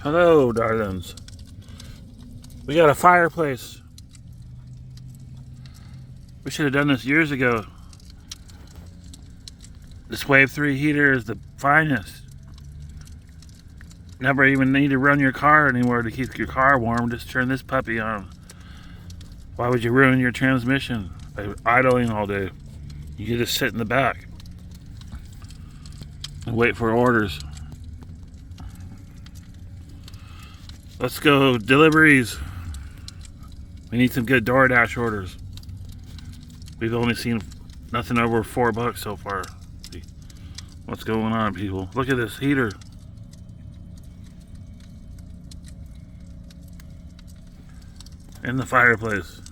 Hello, darlings. We got a fireplace. We should have done this years ago. This Wave 3 heater is the finest. Never even need to run your car anymore to keep your car warm. Just turn this puppy on. Why would you ruin your transmission by idling all day? You can just sit in the back and wait for orders. Let's go deliveries. We need some good DoorDash orders. We've only seen nothing over $4 so far. What's going on, people? Look at this heater. In the fireplace.